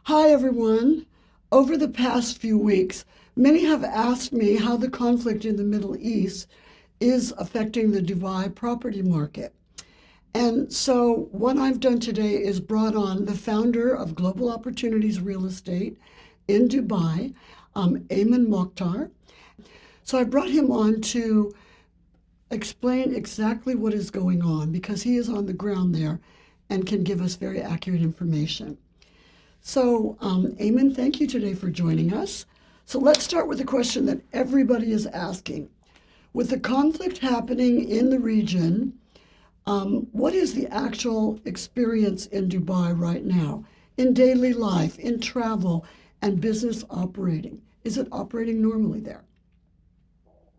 Hi, everyone. Over the past few weeks, many have asked me how the conflict in the Middle East is affecting the Dubai property market. And so, what I've done today is brought on the founder of Global Opportunities Real Estate in Dubai, Ayman Mokhtar. So, I brought him on to explain exactly what is going on because he is on the ground there and can give us very accurate information. So, Eamon, thank you today for joining us. So, let's start with the question that everybody is asking. With the conflict happening in the region, what is the actual experience in Dubai right now, in daily life, in travel, and business operating? Is it operating normally there?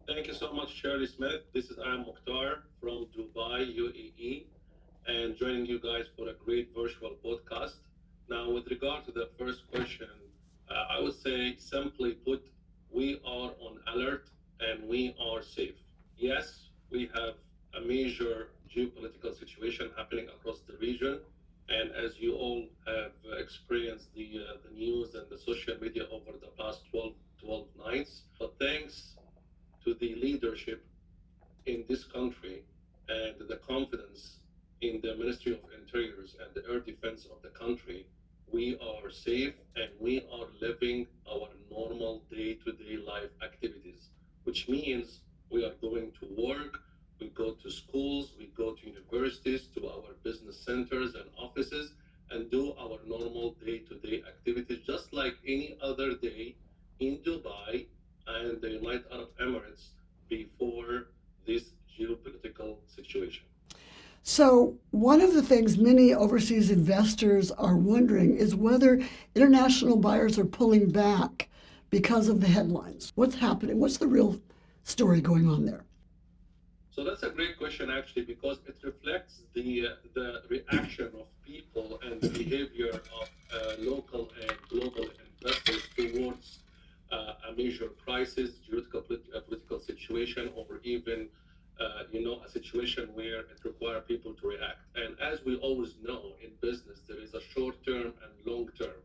Thank you so much, Shirley Smith. This is Am Mukhtar from Dubai, UAE, and joining you guys for a great virtual podcast. Now, with regard to the first question, I would say simply put, we are on alert and we are safe. Yes, we have a major geopolitical situation happening across the region. And as you all have experienced the news and the social media over the past 12 nights, but thanks to the leadership in this country and the confidence in the Ministry of Interiors and the air defense of the country, we are safe and we are living our normal day to day life activities, which means we are going to work, we go to schools, we go to universities, to our business centers and offices, and do our normal day to day activities just like any other day in Dubai and the United Arab Emirates before this geopolitical situation. So, one of the things many overseas investors are wondering is whether international buyers are pulling back because of the headlines. What's happening? What's the real story going on there? So that's a great question, actually, because it reflects the reaction of people and the behavior of local and global investors towards a major crisis, political situation, or even a situation where it requires people to react. And as we always know in business, there is a short term and long term.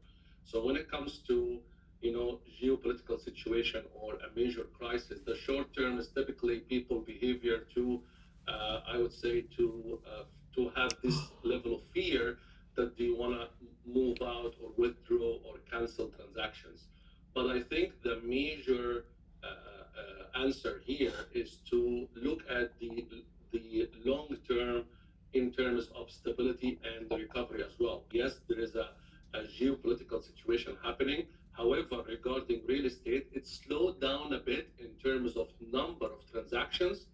So when it comes to geopolitical situation or a major crisis, the short term is typically people behavior to I would say to have this level of fear that they want to move out or withdraw or cancel transactions. But I think the major answer here is to look at the long term in terms of stability and the recovery as well. Yes, there is a geopolitical situation happening. However, regarding real estate, it slowed down a bit in terms of number of transactions,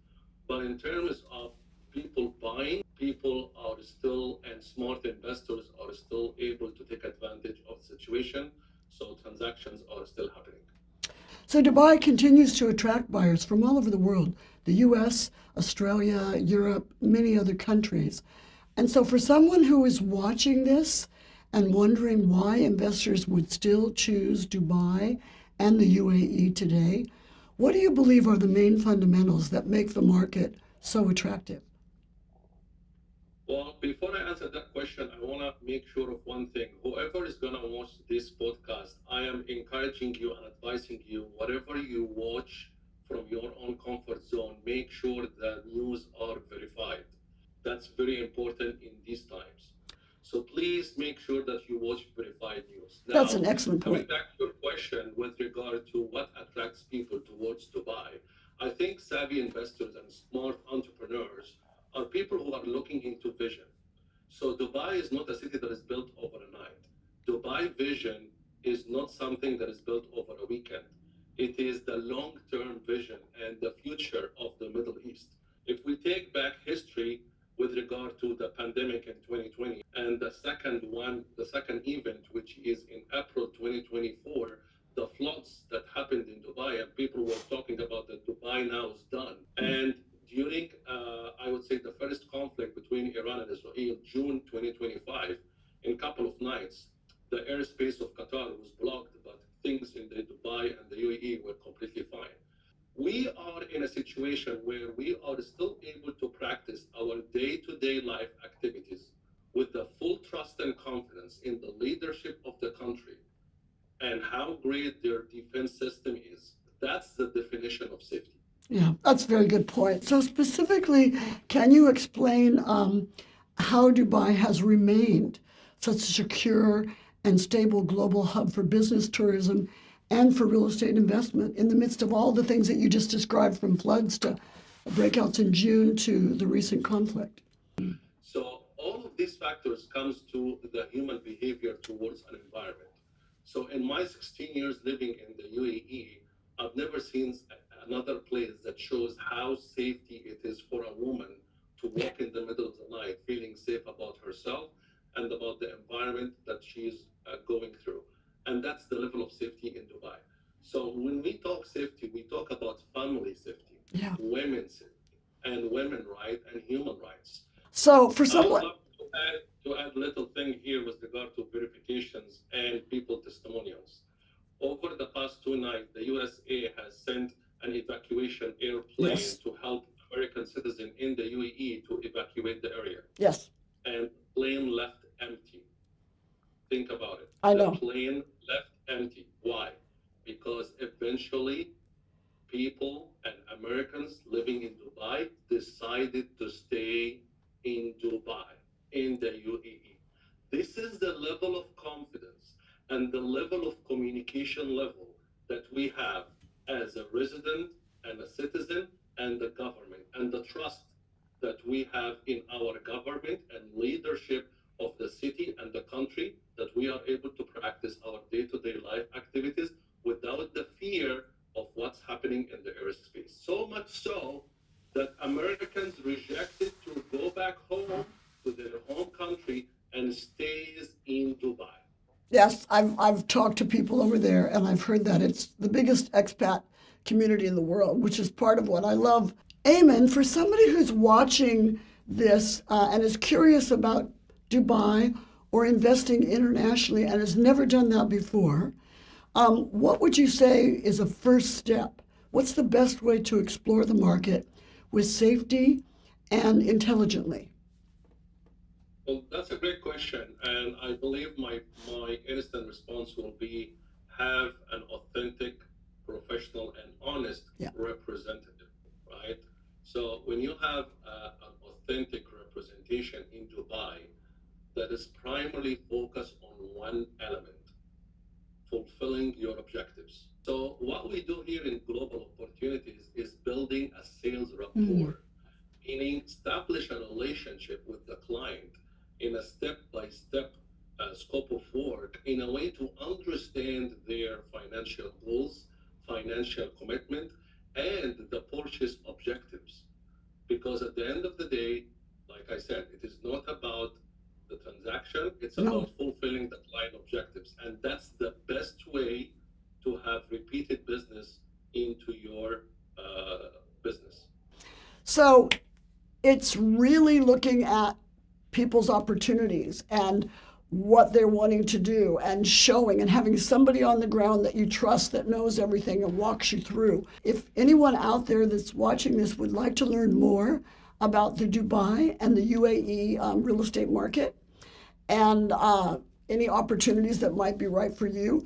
but in terms of people buying, people are still, and smart investors are still able to take advantage of the situation. So transactions are still happening. So Dubai continues to attract buyers from all over the world, the US, Australia, Europe, many other countries. And so for someone who is watching this and wondering why investors would still choose Dubai and the UAE today, what do you believe are the main fundamentals that make the market so attractive? Well, before I answer that question, I want to make sure of one thing. Whoever is going to watch this podcast, I am encouraging you and advising you, whatever you watch from your own comfort zone, make sure the news are verified. That's very important in these times. So please make sure that you watch verified news. That's an Now, excellent coming point. back to your question with regard to what attracts people towards Dubai, I think savvy investors and smart entrepreneurs are people who are looking into vision. So Dubai is not a city that is built overnight. Dubai vision is not something that is built over a weekend. It is the long-term vision and the future of the Middle East. If we take back history with regard to the pandemic in 2020 and the second event, which is in April 2024, the floods that happened in Dubai, and people were talking about that Dubai now is done. And during, I would say, the first conflict between Iran and Israel, June 2025, in a couple of nights, the airspace of Qatar was blocked, but things in the Dubai and the UAE were completely fine. We are in a situation where we are still able to practice our day to day life activities with the full trust and confidence in the leadership of the country and how great their defense system is. That's the definition of safety. Yeah, that's a very good point. So specifically, can you explain how Dubai has remained such a secure and stable global hub for business tourism and for real estate investment in the midst of all the things that you just described, from floods to breakouts in June to the recent conflict? So all of these factors comes to the human behavior towards an environment. So in my 16 years living in the UAE, I've never seen another place that shows how safety it is for a woman to walk in the middle of the night feeling safe about herself and about the environment that she's going through. And that's the level of safety in Dubai. So when we talk safety, we talk about family safety, Yeah. women's safety, and women rights and human rights. So for I would someone, love to add a little thing here with regard to verifications and people testimonials. Over the past 2 nights, the USA has sent an evacuation airplane yes, to help American citizens in the UAE to evacuate the area. yes, And plane left empty. Think about it. I The know. plane left empty. Why? Because eventually people and Americans living in Dubai decided to stay in Dubai, in the UAE. This is the level of confidence and the level of communication level that we have as a resident and a citizen and the government, and the trust that we have in our government and leadership of the city and the country, that we are able to practice our day-to-day life activities without the fear of what's happening in the airspace. So much so that Americans rejected to go back home to their home country and stays in Dubai. Yes, I've talked to people over there, and I've heard that it's the biggest expat community in the world, which is part of what I love. Eamon, for somebody who's watching this and is curious about Dubai or investing internationally and has never done that before, what would you say is a first step? What's the best way to explore the market with safety and intelligently? Well, that's a great question, and I believe my instant response will be have an authentic, professional, and honest Yeah. representative, right? So when you have an authentic representation in Dubai that is primarily focused on one element, fulfilling your objectives. So what we do here in Global Opportunities is building a sales rapport, meaning establish a relationship with the client in a step-by-step scope of work in a way to understand their financial goals, financial commitment, and the purchase objectives. Because at the end of the day, like I said, it is not about the transaction, it's No. about fulfilling the client objectives. And that's the best way to have repeated business into your business. So it's really looking at people's opportunities and what they're wanting to do and showing and having somebody on the ground that you trust that knows everything and walks you through. If anyone out there that's watching this would like to learn more about the Dubai and the UAE real estate market and any opportunities that might be right for you,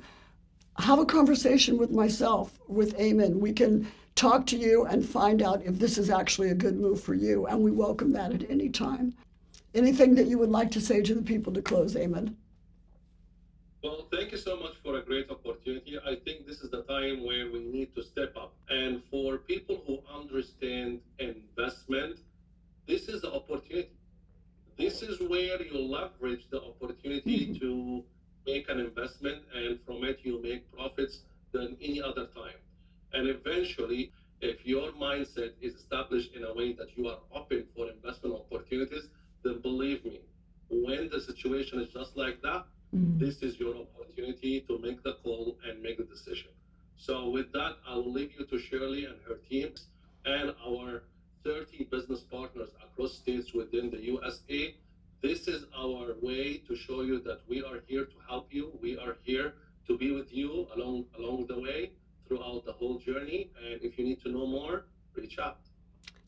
have a conversation with myself, with Eamon. We can talk to you and find out if this is actually a good move for you, and we welcome that at any time. Anything that you would like to say to the people to close, Eamon? Well, thank you so much for a great opportunity. I think this is the time where we need to step up. And for people who understand investment, this is the opportunity. This is where you leverage the opportunity to make an investment, and from it you make profits than any other time. And eventually, if your mindset is established in a way that you are open for investment opportunities, then believe me, when the situation is just like that, this is your opportunity to make the call and make the decision. So with that, I will leave you to Shirley and her teams and our 30 business partners across states within the USA. This is our way to show you that we are here to help you. We are here to be with you along the way throughout the whole journey. And if you need to know more, reach out.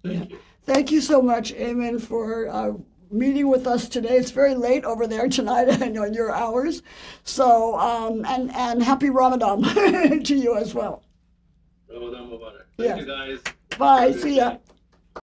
Thank you. Thank you so much, Eamon, for meeting with us today. It's very late over there tonight, I know in your hours. So, and happy Ramadan to you as well. Ramadan Mubarak. Yeah. Thank you, guys. Bye. See ya.